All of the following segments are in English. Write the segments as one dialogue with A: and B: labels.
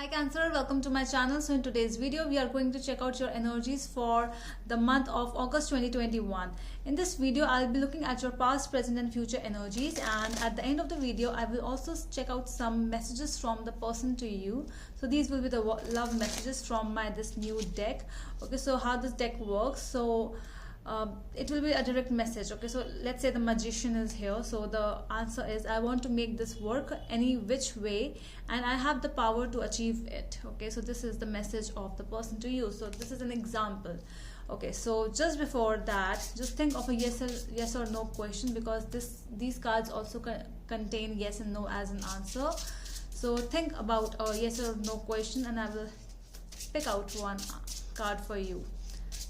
A: Hi Cancer, welcome to my channel. So in today's video we are going to check out your energies for the month of August 2021. In this video I'll be looking at your past, present and future energies, and at the end of the video I will also check out some messages from the person to you. So these will be the love messages from this new deck. Okay, so how this deck works, so it will be a direct message. Okay, so let's say the magician is here, so the answer is I want to make this work any which way and I have the power to achieve it. Okay, so this is the message of the person to you. So this is an example. Okay, so just before that, just think of a yes or no question, because these cards also contain yes and no as an answer. So think about a yes or no question and I will pick out one card for you.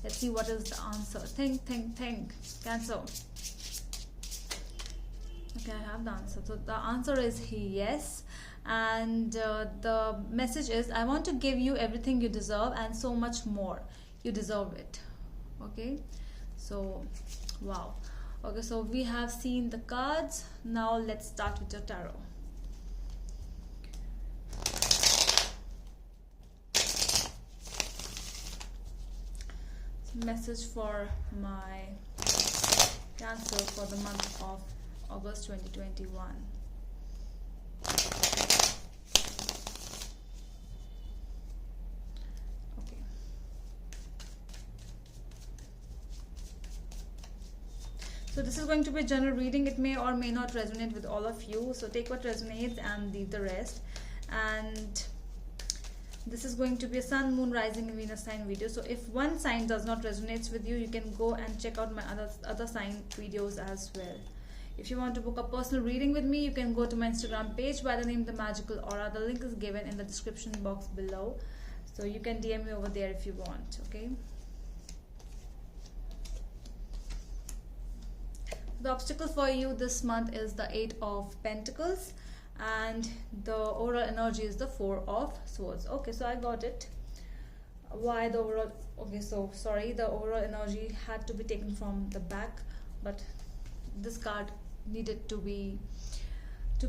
A: Let's see what is the answer. Think, Cancer. Okay, I have the answer. So the answer is yes. And the message is I want to give you everything you deserve and so much more. You deserve it. Okay. So, wow. Okay, so we have seen the cards. Now let's start with your tarot. Message for my Cancer for the month of August 2021. Okay. So this is going to be a general reading. It may or may not resonate with all of you. So take what resonates and leave the rest. And this is going to be a Sun, Moon, Rising and Venus sign video. So if one sign does not resonate with you, you can go and check out my other sign videos as well. If you want to book a personal reading with me, you can go to my Instagram page by the name The Magical Aura. The link is given in the description box below. So you can DM me over there if you want. Okay. The obstacle for you this month is the 8 of Pentacles. And the overall energy is the 4 of Swords. Okay, so I got it. Why the overall? Okay, so sorry, the overall energy had to be taken from the back, but this card needed to be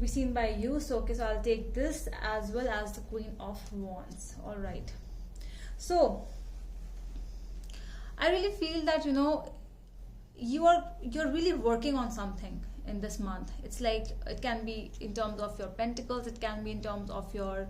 A: seen by you. So okay, so I'll take this as well as the Queen of Wands. All right. So I really feel that you're really working on something in this month. It's like it can be in terms of your pentacles, it can be in terms of your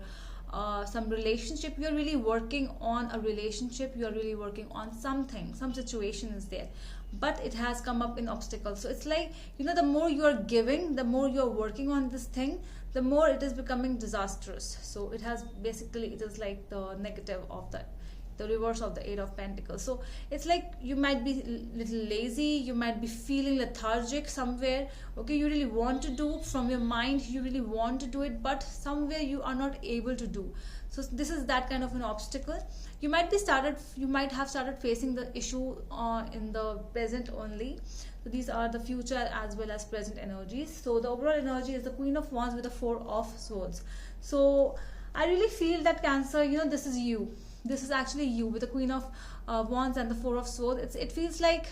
A: some relationship. You're really working on a relationship, you're really working on something, some situation is there, but it has come up in obstacles. So it's like the more you are giving, the more you're working on this thing, the more it is becoming disastrous. So it is like the negative of the reverse of the 8 of Pentacles. So it's like you might be a little lazy, you might be feeling lethargic somewhere. Okay, you really want to do from your mind, you really want to do it, but somewhere you are not able to do. So this is that kind of an obstacle. You might have started facing the issue in the present only. So these are the future as well as present energies. So the overall energy is the Queen of Wands with the 4 of Swords. So I really feel that Cancer, this is you. This is actually you with the Queen of Wands and the 4 of Swords. It feels like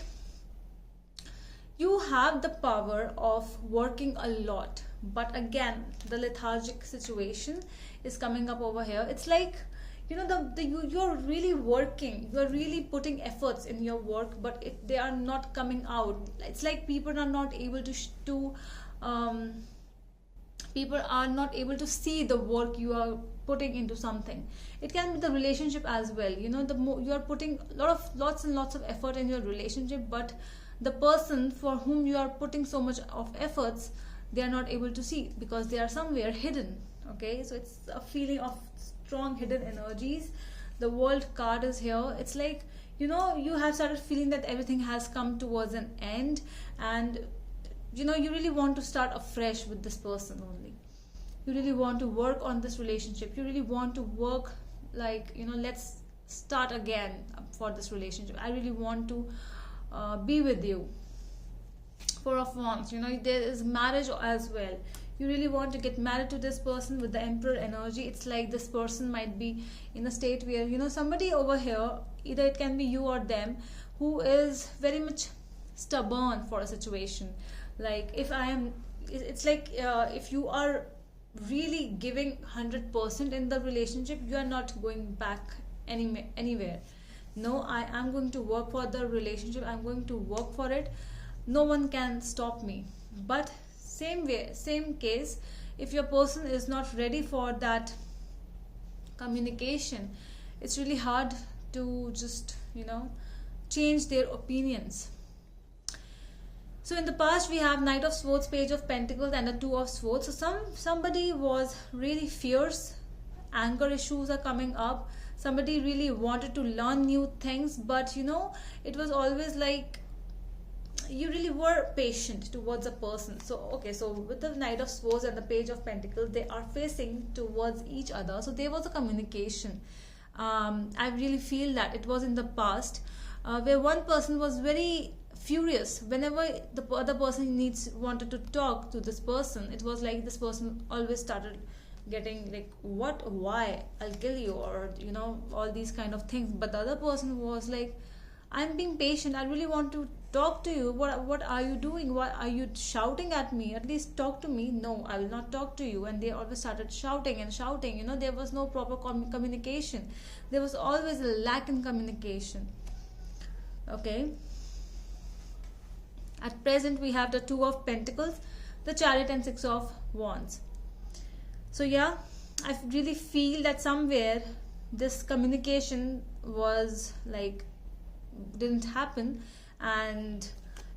A: you have the power of working a lot, but again the lethargic situation is coming up over here. It's like you're really working, you're really putting efforts in your work, but they are not coming out. It's like people are not able to see the work you are putting into something. It can be the relationship as well. The more you are putting lots and lots of effort in your relationship, but the person for whom you are putting so much of efforts, they are not able to see because they are somewhere hidden. Okay, so it's a feeling of strong hidden energies. The World card is here. It's like you have started feeling that everything has come towards an end, and you really want to start afresh with this person only. You really want to work on this relationship. You really want to work like let's start again for this relationship. I really want to be with you. 4 of Wands, there is marriage as well. You really want to get married to this person with the Emperor energy. It's like this person might be in a state where somebody over here, either it can be you or them, who is very much stubborn for a situation. Like if you are really giving 100% in the relationship, you are not going back anywhere. No, I am going to work for the relationship, I'm going to work for it. No one can stop me. But same way, same case, if your person is not ready for that communication, it's really hard to just change their opinions. So in the past we have Knight of Swords, Page of Pentacles, and the Two of Swords. So somebody was really fierce, anger issues are coming up. Somebody really wanted to learn new things, but it was always like you really were patient towards a person. So okay, so with the Knight of Swords and the Page of Pentacles, they are facing towards each other. So there was a communication. I really feel that it was in the past, where one person was very furious whenever the other person wanted to talk to this person. It was like this person always started getting like, what, why, I'll kill you, or all these kind of things. But the other person was like, I'm being patient, I really want to talk to you. What are you doing? Why are you shouting at me? At least talk to me. No, I will not talk to you. And they always started shouting and shouting. There was no proper communication. There was always a lack in communication. Okay. At present, we have the Two of Pentacles, the Chariot, and Six of Wands. So yeah, I really feel that somewhere this communication was like didn't happen, and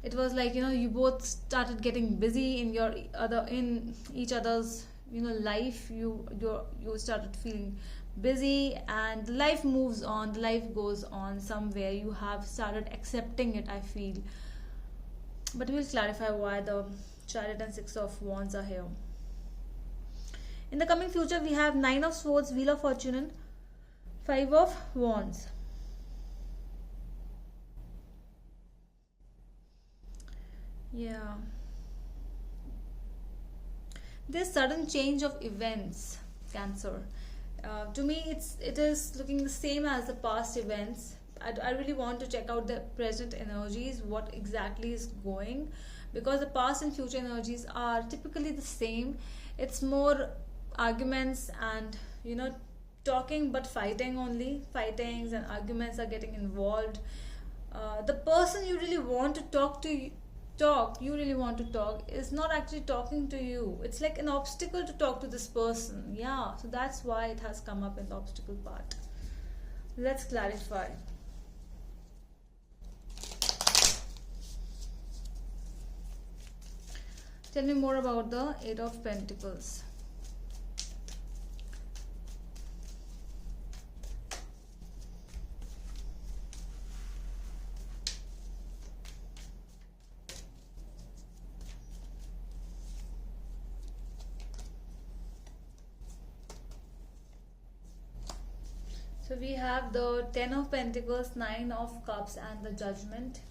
A: it was like you both started getting busy in each other's life. You started feeling busy, and life moves on, life goes on. Somewhere you have started accepting it, I feel. But we'll clarify why the Chariot and Six of Wands are here. In the coming future, we have Nine of Swords, Wheel of Fortune, and Five of Wands. Yeah. This sudden change of events, Cancer. To me, it is looking the same as the past events. I really want to check out the present energies, what exactly is going, because the past and future energies are typically the same. It's more arguments and talking, but fighting only. Fightings and arguments are getting involved. The person you really want to you really want to talk is not actually talking to you. It's like an obstacle to talk to this person. Yeah, so that's why it has come up in the obstacle part. Let's clarify. Tell me more about the Eight of Pentacles. So we have the Ten of Pentacles, Nine of Cups, and the Judgment.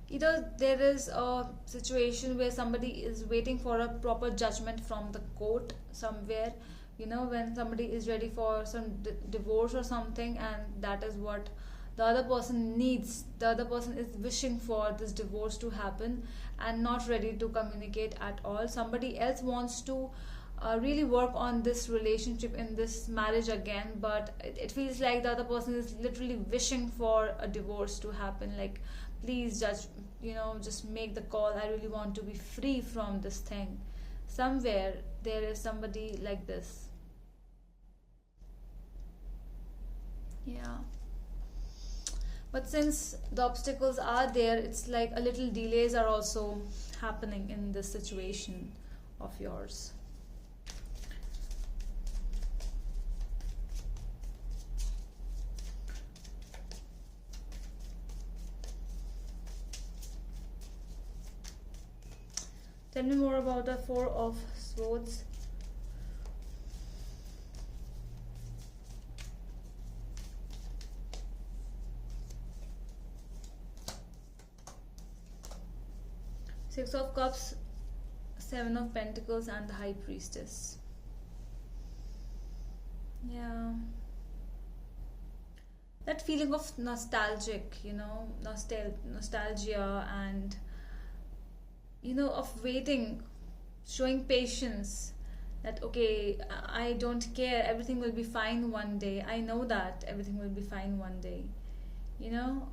A: Either there is a situation where somebody is waiting for a proper judgment from the court somewhere, when somebody is ready for some divorce or something, and that is what the other person needs. The other person is wishing for this divorce to happen and not ready to communicate at all. Somebody else wants to really work on this relationship, in this marriage again, but it feels like the other person is literally wishing for a divorce to happen. Like, please judge, just make the call. I really want to be free from this thing. Somewhere there is somebody like this. Yeah. But since the obstacles are there, it's like a little delays are also happening in this situation of yours. Tell me more about the Four of Swords. Six of Cups, Seven of Pentacles, and the High Priestess. Yeah. That feeling of nostalgia, and of waiting, showing patience, that okay, I don't care, everything will be fine one day, I know that everything will be fine one day. you know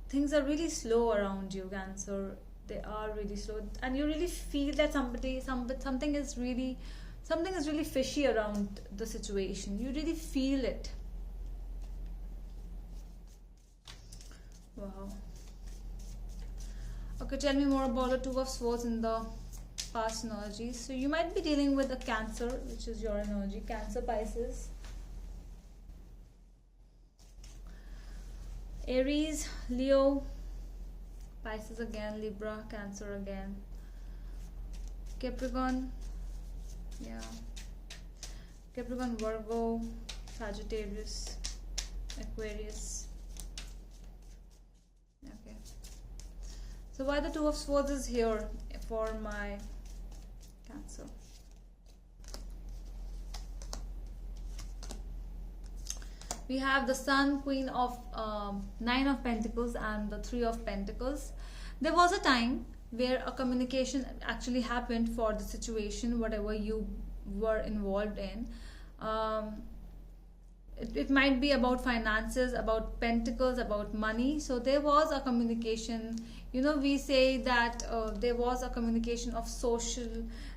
A: Things are really slow around you, Cancer. They are really slow, and you really feel that something is really fishy around the situation. You really feel it. Wow. Okay, tell me more about the Two of Swords in the past energy. So you might be dealing with a Cancer, which is your energy. Cancer, Pisces, Aries, Leo, Pisces again, Libra, Cancer again, Capricorn, yeah, Capricorn, Virgo, Sagittarius, Aquarius. Okay. So why the Two of Swords is here for my Cancer? We have the Sun, Queen of Nine of Pentacles, and the Three of Pentacles. There was a time where a communication actually happened for the situation, whatever you were involved in. It might be about finances, about pentacles, about money. So there was a communication. We say that there was a communication of social,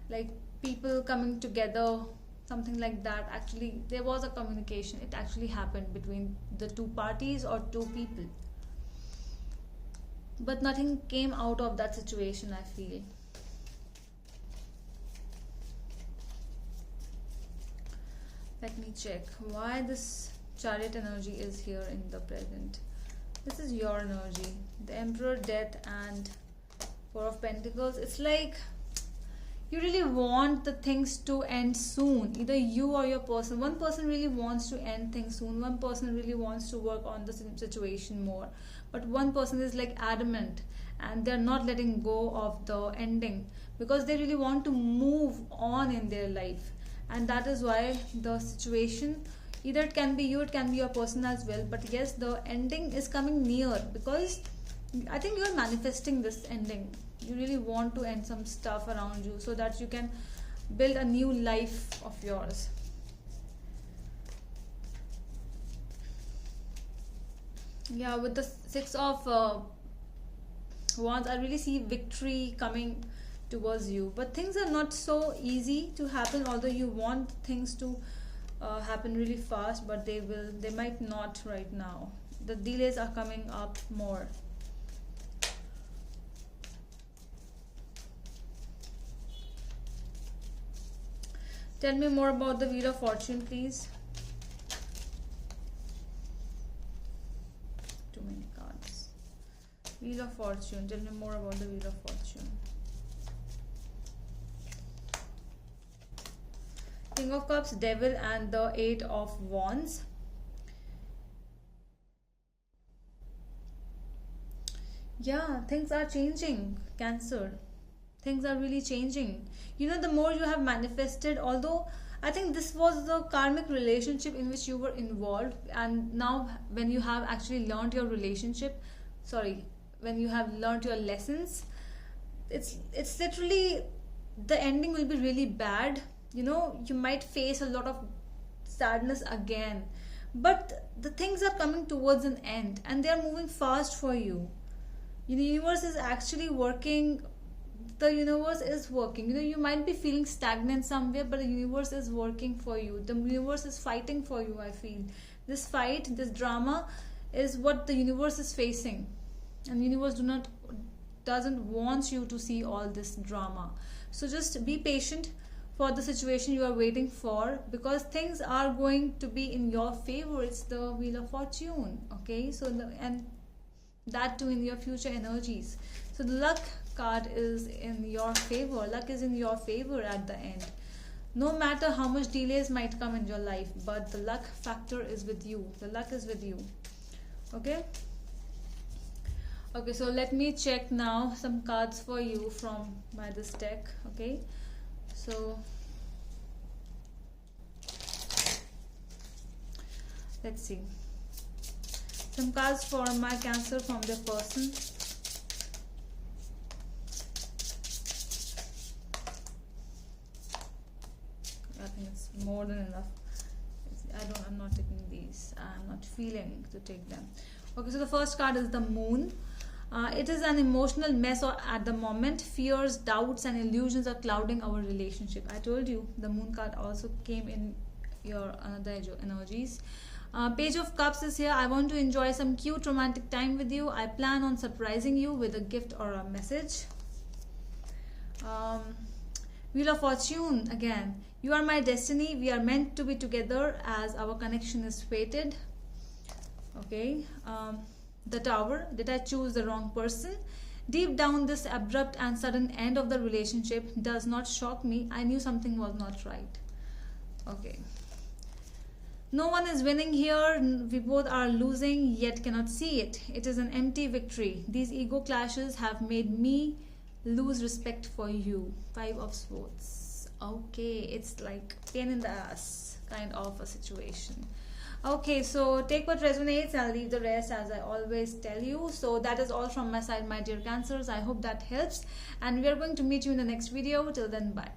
A: like people coming together, something like that. Actually, there was a communication. It actually happened between the two parties or two people. But nothing came out of that situation, I feel. Let me check why this Chariot energy is here in the present. This is your energy. The Emperor, Death, and Four of Pentacles. It's like you really want the things to end soon. Either you or your person. One person really wants to end things soon. One person really wants to work on the situation more. But one person is like adamant, and they're not letting go of the ending because they really want to move on in their life. And that is why the situation, either it can be you, it can be your person as well. But yes, the ending is coming near because I think you're manifesting this ending. You really want to end some stuff around you so that you can build a new life of yours. Yeah, with the Six of Wands, I really see victory coming towards you. But things are not so easy to happen, although you want things to happen really fast, but they might not right now. The delays are coming up more. Tell me more about the Wheel of Fortune, please. Too many cards. Wheel of Fortune. Tell me more about the Wheel of Fortune. King of Cups, Devil, and the Eight of Wands. Yeah, things are changing, Cancer. Things are really changing. The more you have manifested, although I think this was the karmic relationship in which you were involved, and now when you have actually learned your when you have learned your lessons, it's literally, the ending will be really bad. You might face a lot of sadness again, but the things are coming towards an end and they are moving fast for you. The universe is actually working. The universe is working. You might be feeling stagnant somewhere, but the universe is working for you. The universe is fighting for you, I feel. This fight, this drama is what the universe is facing, and the universe doesn't want you to see all this drama. So just be patient for the situation you are waiting for, because things are going to be in your favor. It's the Wheel of Fortune. Okay, so and that too in your future energies. So the luck card is in your favor. Luck is in your favor at the end. No matter how much delays might come in your life, but the luck factor is with you. The luck is with you. Okay, so let me check now some cards for you from this deck. Okay, so let's see some cards for my Cancer from their person. think it's more than enough. I'm not taking these. I'm not feeling to take them. Okay, so the first card is the Moon. It is an emotional mess at the moment. Fears, doubts, and illusions are clouding our relationship. I told you the Moon card also came in your another energies. Page of Cups is here. I want to enjoy some cute romantic time with you. I plan on surprising you with a gift or a message. Wheel of Fortune again. You are my destiny. We are meant to be together as our connection is fated. Okay. The Tower. Did I choose the wrong person? Deep down, this abrupt and sudden end of the relationship does not shock me. I knew something was not right. Okay. No one is winning here. We both are losing, yet cannot see it. It is an empty victory. These ego clashes have made me lose respect for you. 5 of Swords. Okay, it's like pain in the ass kind of a situation. Okay, so take what resonates. I'll leave the rest as I always tell you. So that is all from my side, my dear Cancers. I hope that helps. And we are going to meet you in the next video. Till then, bye.